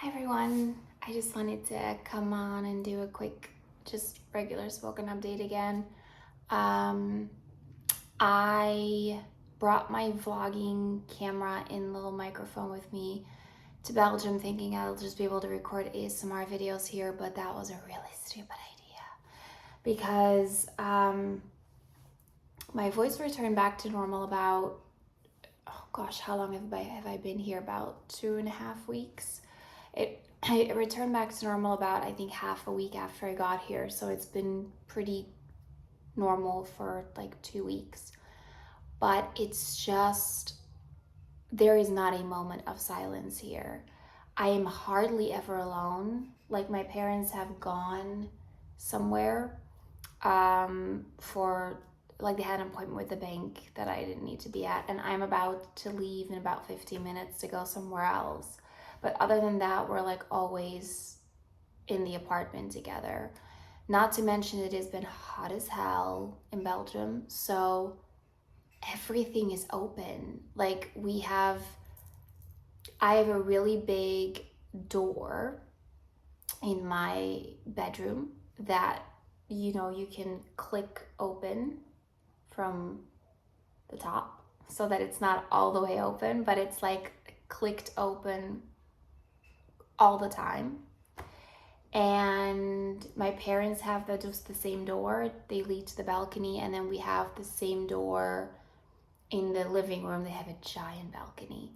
Hi everyone. I just wanted to come on and do a quick, just regular spoken update again. Um, I brought my vlogging camera and little microphone with me to Belgium thinking I'll just be able to record ASMR videos here, but that was a really stupid idea because my voice returned back to normal about, oh gosh, how long have I been here? About 2.5 weeks. It returned back to normal about, I think, half a week after I got here. So it's been pretty normal for like 2 weeks. But it's just, there is not a moment of silence here. I am hardly ever alone. Like my parents have gone somewhere for, like they had an appointment with the bank that I didn't need to be at. And I'm about to leave in about 15 minutes to go somewhere else. But other than that, we're like always in the apartment together. Not to mention it has been hot as hell in Belgium. So everything is open. Like I have a really big door in my bedroom that, you can click open from the top so that it's not all the way open, but it's like clicked open all the time. And my parents have just the same door. They lead to the balcony, and then we have the same door in the living room. They have a giant balcony.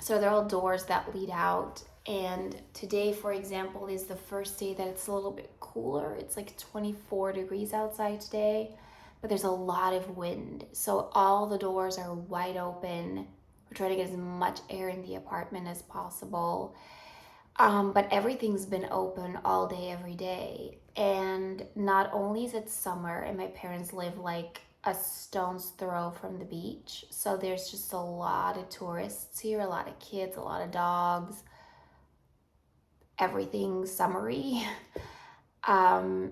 So they're all doors that lead out. And today, for example, is the first day that it's a little bit cooler. It's like 24 degrees outside today, but there's a lot of wind. So all the doors are wide open. We're trying to get as much air in the apartment as possible. But everything's been open all day, every day. And not only is it summer, and my parents live like a stone's throw from the beach. So there's just a lot of tourists here, a lot of kids, a lot of dogs, everything summery. My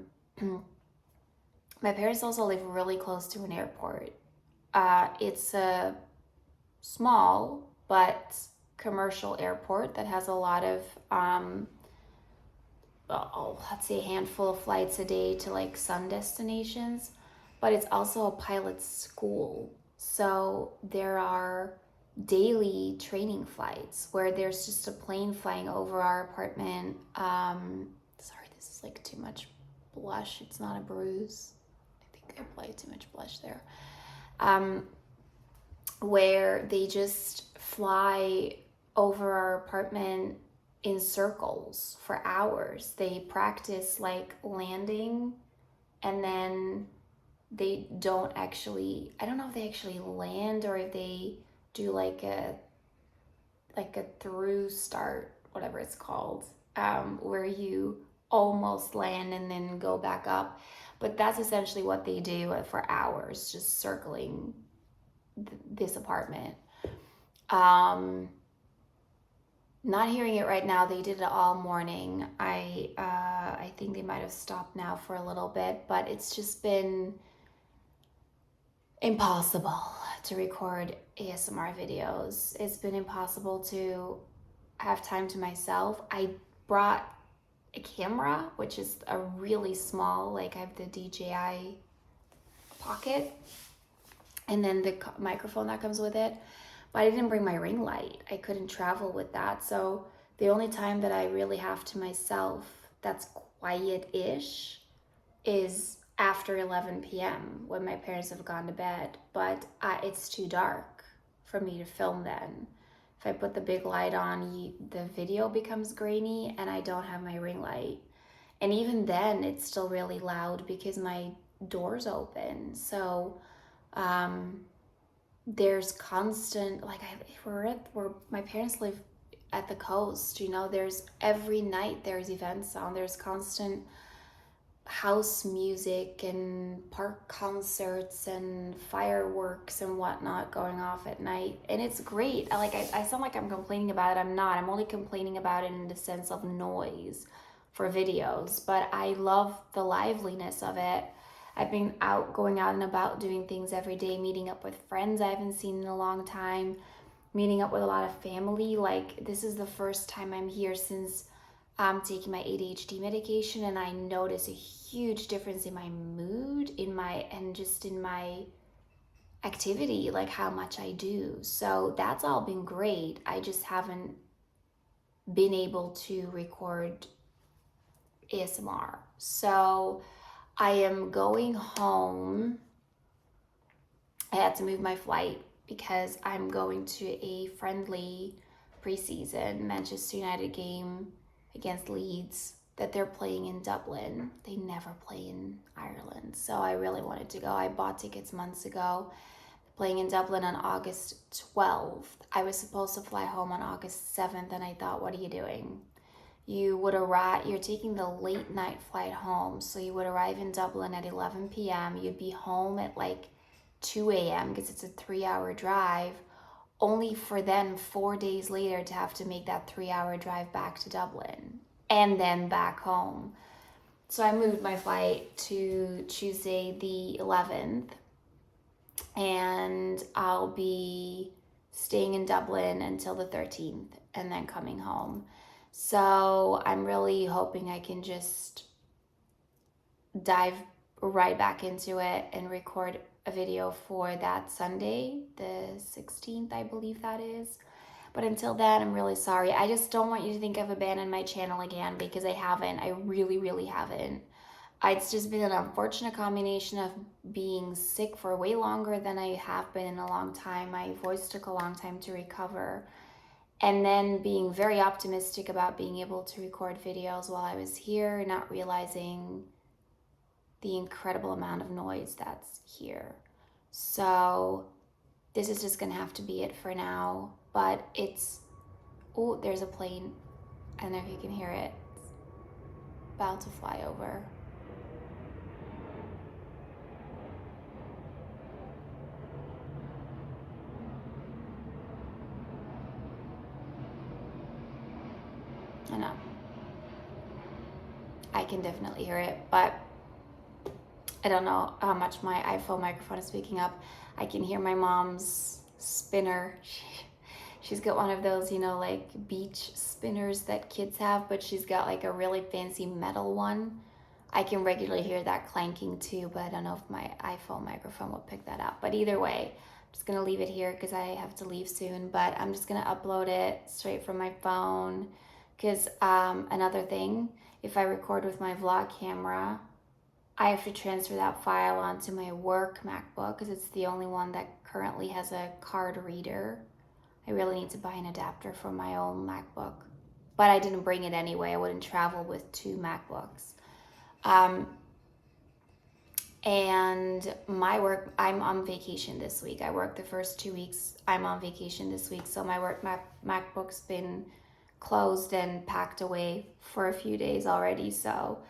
parents also live really close to an airport. It's a small but commercial airport that has a lot of let's say a handful of flights a day to like sun destinations, but it's also a pilot school. So there are daily training flights where there's just a plane flying over our apartment. Sorry, this is like too much blush. It's not a bruise. I think I applied too much blush there. Where they just fly over our apartment in circles for hours. They practice like landing, and then they don't actually, I don't know if they actually land or if they do like a through start, whatever it's called, where you almost land and then go back up. But that's essentially what they do for hours, just circling this apartment. Not hearing it right now. They did it all morning. I think they might have stopped now for a little bit, but it's just been impossible to record ASMR videos. It's been impossible to have time to myself. I brought a camera, which is a really small, like I have the DJI Pocket, and then the microphone that comes with it. But I didn't bring my ring light. I couldn't travel with that. So the only time that I really have to myself that's quiet-ish is after 11 p.m. when my parents have gone to bed. But it's too dark for me to film then. If I put the big light on, the video becomes grainy and I don't have my ring light. And even then, it's still really loud because my door's open. So there's constant, like where my parents live at the coast, there's every night there's events on. There's constant house music and park concerts and fireworks and whatnot going off at night, and it's great. I sound like I'm complaining about it. I'm not. I'm only complaining about it in the sense of noise for videos, but I love the liveliness of it. I've been going out and about doing things every day, meeting up with friends I haven't seen in a long time, meeting up with a lot of family. Like, this is the first time I'm here since I'm taking my ADHD medication, and I notice a huge difference in my mood, and just in my activity, like how much I do. So that's all been great. I just haven't been able to record ASMR. So I am going home. I had to move my flight because I'm going to a friendly preseason Manchester United game against Leeds that they're playing in Dublin. They never play in Ireland. So I really wanted to go. I bought tickets months ago. Playing in Dublin on August 12th. I was supposed to fly home on August 7th, and I thought, what are you doing? You're taking the late night flight home, so you would arrive in Dublin at 11 p.m. You'd be home at like 2 a.m. because it's a 3-hour drive, only for then 4 days later to have to make that 3-hour drive back to Dublin and then back home. So I moved my flight to Tuesday the 11th, and I'll be staying in Dublin until the 13th and then coming home. So I'm really hoping I can just dive right back into it and record a video for that Sunday, the 16th, I believe that is. But until then, I'm really sorry. I just don't want you to think I've abandoned my channel again, because I haven't. I really, really haven't. It's just been an unfortunate combination of being sick for way longer than I have been in a long time. My voice took a long time to recover. And then being very optimistic about being able to record videos while I was here, not realizing the incredible amount of noise that's here. So this is just gonna have to be it for now. But oh, there's a plane. I don't know if you can hear it. It's about to fly over. I know. I can definitely hear it, but I don't know how much my iPhone microphone is picking up. I can hear my mom's spinner. She's got one of those, like beach spinners that kids have, but she's got like a really fancy metal one. I can regularly hear that clanking too, but I don't know if my iPhone microphone will pick that up. But either way, I'm just gonna leave it here because I have to leave soon, but I'm just gonna upload it straight from my phone. Because another thing, if I record with my vlog camera, I have to transfer that file onto my work MacBook because it's the only one that currently has a card reader. I really need to buy an adapter for my own MacBook. But I didn't bring it anyway. I wouldn't travel with 2 MacBooks. And my work, I'm on vacation this week. I worked the first 2 weeks. I'm on vacation this week. So my work MacBook's been closed and packed away for a few days already. So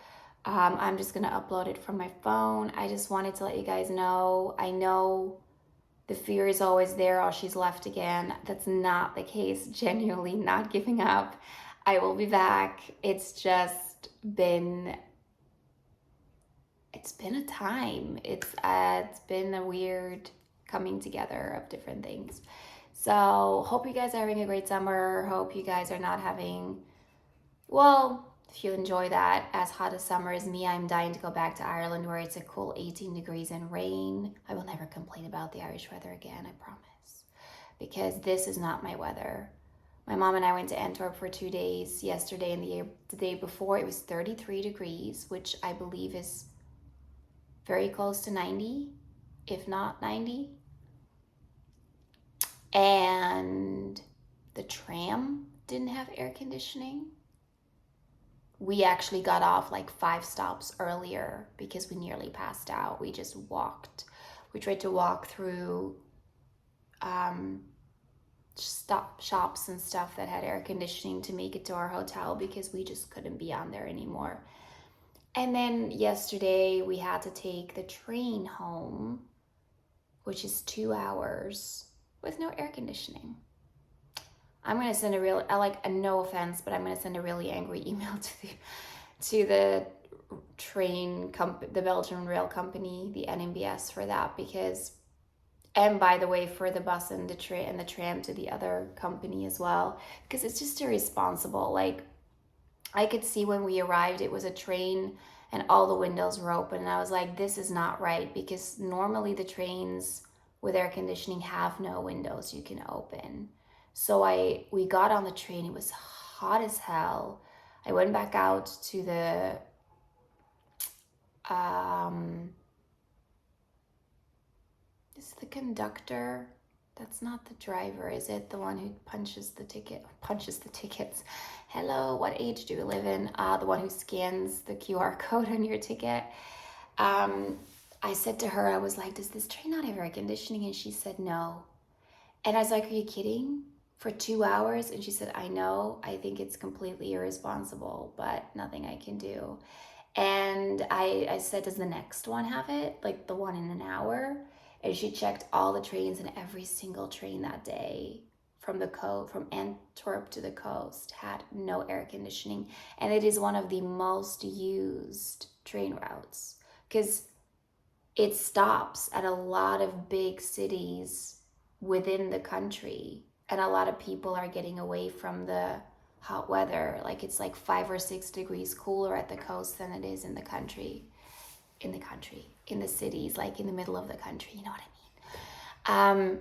I'm just gonna upload it from my phone. I just wanted to let you guys know. I know the fear is always there, oh, she's left again. That's not the case. Genuinely not giving up. I will be back. It's just been a time. It's been a weird coming together of different things. So hope you guys are having a great summer. Hope you guys are not having, well, if you enjoy that, as hot as summer as me, I'm dying to go back to Ireland where it's a cool 18 degrees and rain. I will never complain about the Irish weather again, I promise. Because this is not my weather. My mom and I went to Antwerp for 2 days, yesterday and the day before. It was 33 degrees, which I believe is very close to 90, if not 90. And the tram didn't have air conditioning. We actually got off like 5 stops earlier because we nearly passed out. We just walked. We tried to walk through shops and stuff that had air conditioning to make it to our hotel because we just couldn't be on there anymore. And then yesterday we had to take the train home, which is 2 hours with no air conditioning. I'm gonna send no offense, but I'm gonna send a really angry email to the train company, the Belgian rail company, the NMBS, for that, because And by the way, for the bus and the train and the tram to the other company as well, because it's just irresponsible. Like, I could see when we arrived, it was a train and all the windows were open. And I was like, this is not right, because normally the trains with air conditioning have no windows you can open. So we got on the train, it was hot as hell. I went back out to the is the conductor? That's not the driver, is it? The one who punches the tickets. Hello, what age do you live in? The one who scans the QR code on your ticket. I said to her, I was like, does this train not have air conditioning? And she said, no. And I was like, are you kidding? For 2 hours? And she said, I know, I think it's completely irresponsible, but nothing I can do. And I said, does the next one have it? Like the one in an hour? And she checked all the trains, and every single train that day from Antwerp to the coast had no air conditioning. And it is one of the most used train routes because it stops at a lot of big cities within the country, and a lot of people are getting away from the hot weather. Like, it's like 5 or 6 degrees cooler at the coast than it is in the country. In the cities, like in the middle of the country, you know what I mean?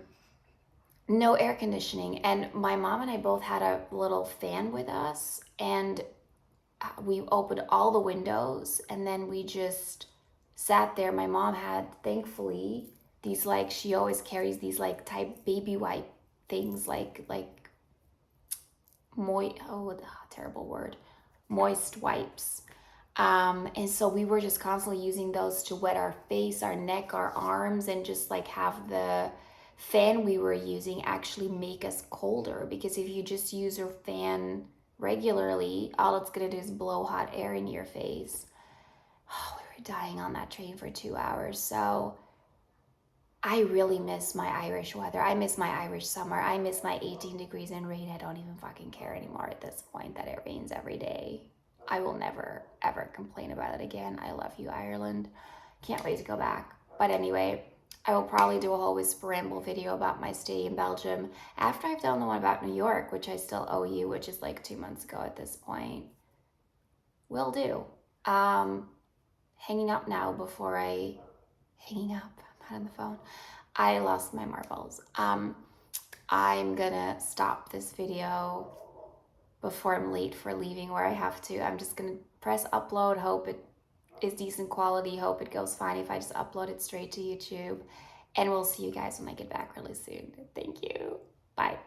No air conditioning. And my mom and I both had a little fan with us, and we opened all the windows, and then we just sat there. My mom had, thankfully, these, like, she always carries these like type baby wipe things, like terrible word, moist wipes. And so we were just constantly using those to wet our face, our neck, our arms, and just like have the fan we were using actually make us colder. Because if you just use your fan regularly, all it's gonna do is blow hot air in your face. Oh, we were dying on that train for 2 hours. So I really miss my Irish weather. I miss my Irish summer. I miss my 18 degrees and rain. I don't even fucking care anymore at this point that it rains every day. I will never, ever complain about it again. I love you, Ireland. Can't wait to go back. But anyway, I will probably do a whole Whisper Ramble video about my stay in Belgium after I've done the one about New York, which I still owe you, which is like 2 months ago at this point. Will do. Hanging up now before hanging up. I'm not on the phone. I lost my marbles. I'm gonna stop this video before I'm late for leaving where I have to. I'm just gonna press upload, hope it is decent quality, hope it goes fine if I just upload it straight to YouTube. And we'll see you guys when I get back really soon. Thank you. Bye.